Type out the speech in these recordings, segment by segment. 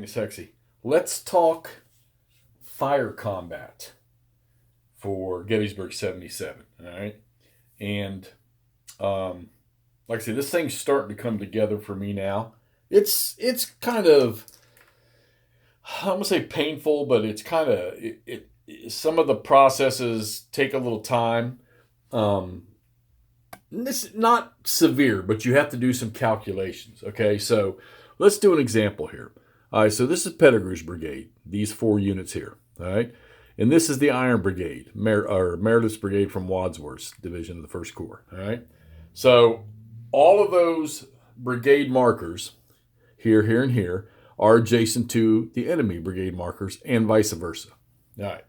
Sexy. Let's talk fire combat for Gettysburg 77. All right. And like I said, this thing's starting to come together for me now. It's kind of, I'm gonna say painful, but it's kind of some of the processes take a little time. Um, this is not severe, but you have to do some calculations. Okay, so let's do an example here. All right, so this is Pettigrew's brigade, these four units here. All right, and this is the Iron Brigade, Meredith's brigade from Wadsworth's division of the First Corps. All right, so all of those brigade markers here, here, and here are adjacent to the enemy brigade markers and vice versa. All right,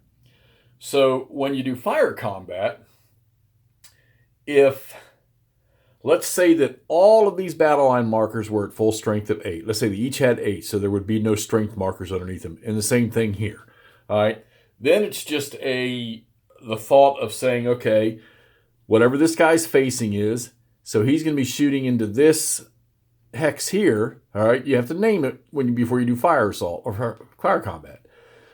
so when you do fire combat, if let's say that all of these battle line markers were at full strength of 8. Let's say they each had 8, so there would be no strength markers underneath them. And the same thing here. All right. Then it's just the thought of saying, okay, whatever this guy's facing is, so he's going to be shooting into this hex here. All right. You have to name it before you do fire assault or fire combat.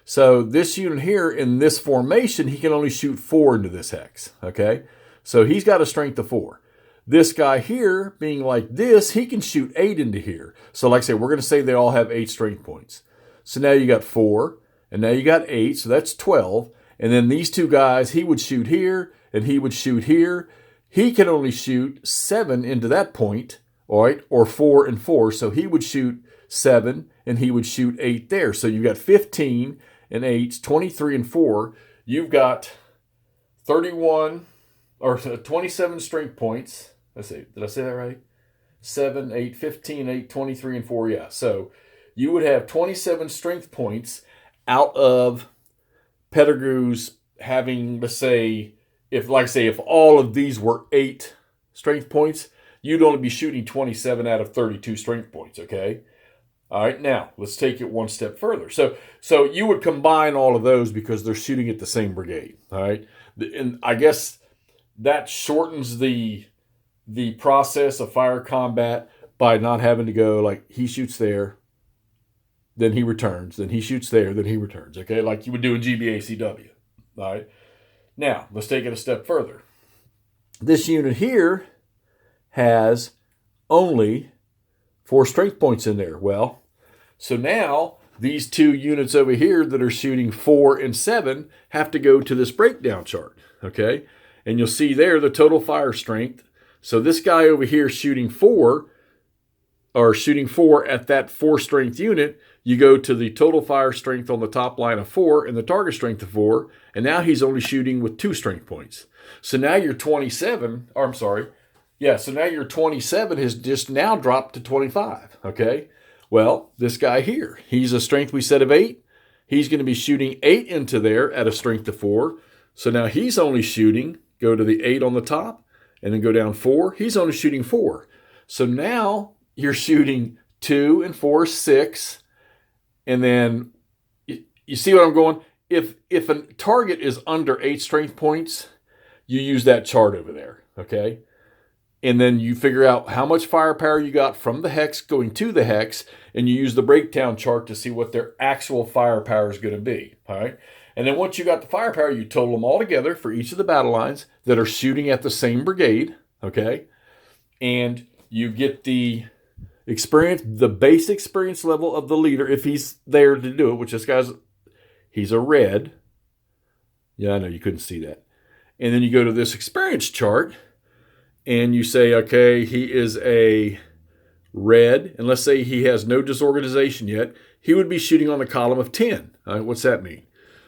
So this unit here in this formation, he can only shoot 4 into this hex. Okay. So he's got a strength of 4. This guy here, being like this, he can shoot 8 into here. So like I say, we're going to say they all have 8 strength points. So now you got 4, and now you got 8, so that's 12. And then these two guys, he would shoot here, and he would shoot here. He can only shoot 7 into that point, all right, or 4 and 4. So he would shoot 7, and he would shoot 8 there. So you've got 15 and 8, 23 and 4. You've got 31 or 27 strength points. Let's see, did I say that right? 7, 8, 15, 8, 23, and 4. Yeah. So you would have 27 strength points out of Pettigrew's having, let's say, if all of these were 8 strength points, you'd only be shooting 27 out of 32 strength points. Okay. All right. Now let's take it one step further. So you would combine all of those because they're shooting at the same brigade. All right. And I guess that shortens the process of fire combat by not having to go like he shoots there, then he returns, then he shoots there, then he returns. Okay, like you would do in GBACW. All right. Now let's take it a step further. This unit here has only 4 strength points in there. Well, so now these two units over here that are shooting 4 and 7 have to go to this breakdown chart. Okay. And you'll see there the total fire strength. So this guy over here shooting 4 at that 4 strength unit, you go to the total fire strength on the top line of 4 and the target strength of 4, and now he's only shooting with 2 strength points. So now your 27, or I'm sorry, yeah, so now your 27 has just now dropped to 25, okay? Well, this guy here, he's a strength we said of 8. He's going to be shooting 8 into there at a strength of 4. So now he's only shooting, go to the 8 on the top, and then go down 4. He's only shooting 4. So now you're shooting 2 and 4, 6. And then you see what I'm going? If a target is under 8 strength points, you use that chart over there, okay? And then you figure out how much firepower you got from the hex going to the hex, and you use the breakdown chart to see what their actual firepower is going to be, all right? And then once you got the firepower, you total them all together for each of the battle lines that are shooting at the same brigade, okay? And you get the experience, the base experience level of the leader if he's there to do it, which this guy's, he's a red. Yeah, I know you couldn't see that. And then you go to this experience chart and you say, okay, he is a red. And let's say he has no disorganization yet. He would be shooting on the column of 10. All right, what's that mean?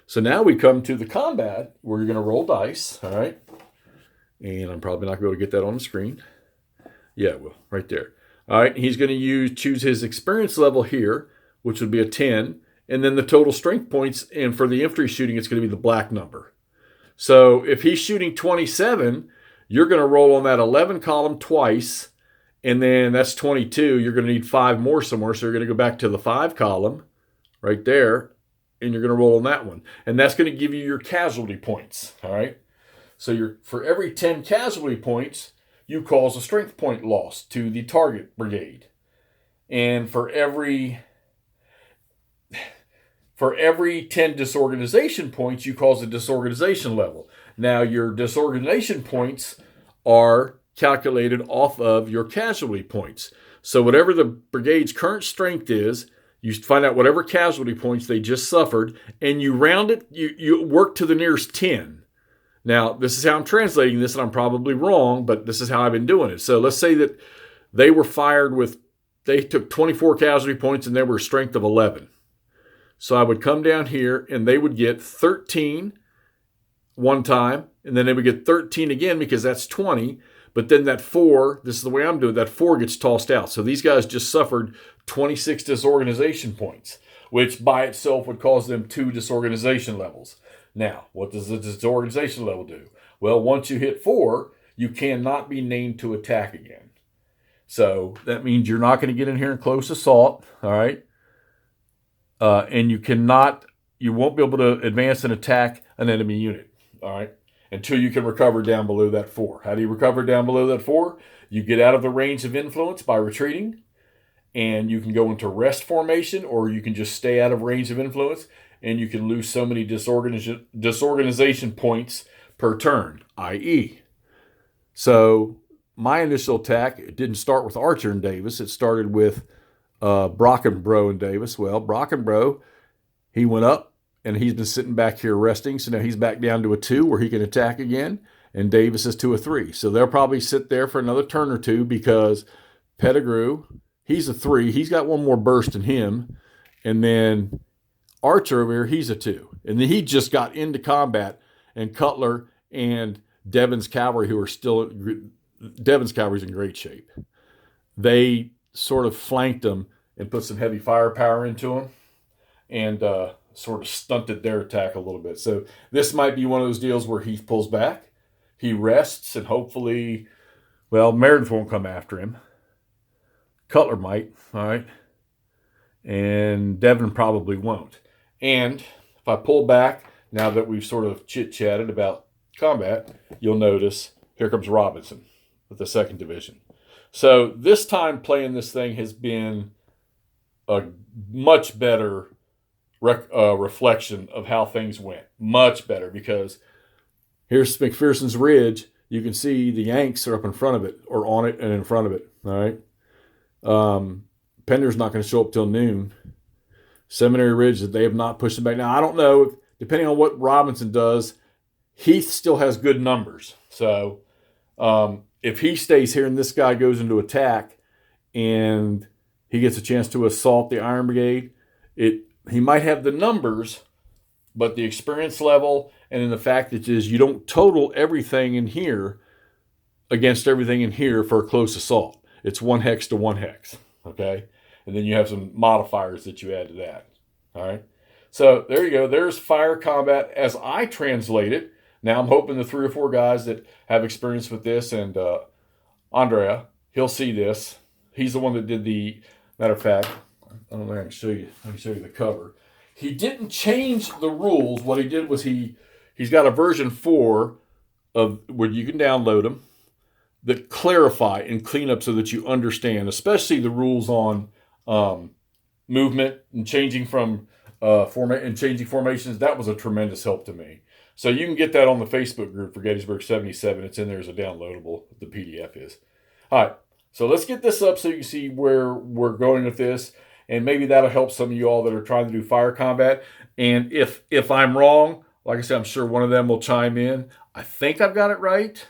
So now we come to the combat where you're going to roll dice, all right? And I'm probably not going to be able to get that on the screen. Yeah, well, right there. All right, he's going to choose his experience level here, which would be a 10, and then the total strength points, and for the infantry shooting, it's going to be the black number. So if he's shooting 27, you're going to roll on that 11 column twice, and then that's 22. You're going to need 5 more somewhere, so you're going to go back to the 5 column right there, and you're going to roll on that one. And that's going to give you your casualty points, all right? So for every 10 casualty points, you cause a strength point loss to the target brigade. And for every for every 10 disorganization points, you cause a disorganization level. Now, your disorganization points are calculated off of your casualty points. So whatever the brigade's current strength is, you find out whatever casualty points they just suffered, and you round it, you work to the nearest 10. Now, this is how I'm translating this, and I'm probably wrong, but this is how I've been doing it. So let's say that they were fired with, they took 24 casualty points and they were a strength of 11. So I would come down here and they would get 13 one time, and then they would get 13 again because that's 20. But then that 4, this is the way I'm doing it, that 4 gets tossed out. So these guys just suffered 26 disorganization points, which by itself would cause them 2 disorganization levels. Now, what does the disorganization level do? Well, once you hit 4, you cannot be named to attack again. So that means you're not going to get in here in close assault, all right? And you won't be able to advance and attack an enemy unit, all right? Until you can recover down below that 4. How do you recover down below that 4? You get out of the range of influence by retreating, and you can go into rest formation, or you can just stay out of range of influence, and you can lose so many disorganization points per turn, i.e. So my initial attack, it didn't start with Archer and Davis. It started with Brockenbrough and Davis. Well, Brockenbrough, he went up, and he's been sitting back here resting. So now he's back down to a 2 where he can attack again. And Davis is to a 3. So they'll probably sit there for another turn or 2 because Pettigrew, he's a 3. He's got one more burst in him. And then Archer over here, he's a 2. And then he just got into combat. And Cutler and Devon's cavalry, who are still, Devon's cavalry's in great shape. They sort of flanked them and put some heavy firepower into them. And sort of stunted their attack a little bit. So this might be one of those deals where he pulls back, he rests, and hopefully, well, Meredith won't come after him. Cutler might, all right? And Devon probably won't. And if I pull back, now that we've sort of chit-chatted about combat, you'll notice here comes Robinson with the 2nd Division. So this time playing this thing has been a much better reflection of how things went. Much better, because here's McPherson's Ridge. You can see the Yanks are up in front of it, or on it and in front of it. All right. Pender's not going to show up till noon. Seminary Ridge, they have not pushed it back. Now, I don't know, depending on what Robinson does, Heath still has good numbers. So if he stays here and this guy goes into attack and he gets a chance to assault the Iron Brigade, he might have the numbers, but the experience level, and in the fact that you don't total everything in here against everything in here for a close assault. It's 1 hex to 1 hex, okay? And then you have some modifiers that you add to that, all right? So there you go. There's fire combat as I translate it. Now I'm hoping the 3 or 4 guys that have experience with this, and Andrea, he'll see this. He's the one that did the, matter of fact, I don't know if I can show you. I can show you the cover. He didn't change the rules. What he did was he's got a version 4 of where you can download them that clarify and clean up so that you understand, especially the rules on movement and changing from format and changing formations. That was a tremendous help to me. So you can get that on the Facebook group for Gettysburg 77. It's in there as a downloadable. The PDF is. All right. So let's get this up so you can see where we're going with this. And maybe that'll help some of you all that are trying to do fire combat. And if I'm wrong, like I said, I'm sure one of them will chime in. I think I've got it right.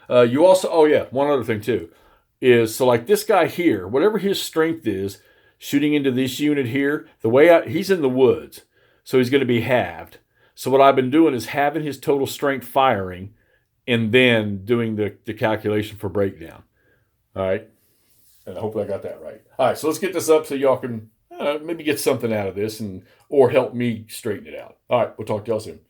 You also, oh yeah, one other thing too, is so like this guy here, whatever his strength is, shooting into this unit here, he's in the woods, so he's going to be halved. So what I've been doing is having his total strength firing and then doing the calculation for breakdown. All right. And hopefully I got that right. All right, so let's get this up so y'all can maybe get something out of this or help me straighten it out. All right, we'll talk to y'all soon.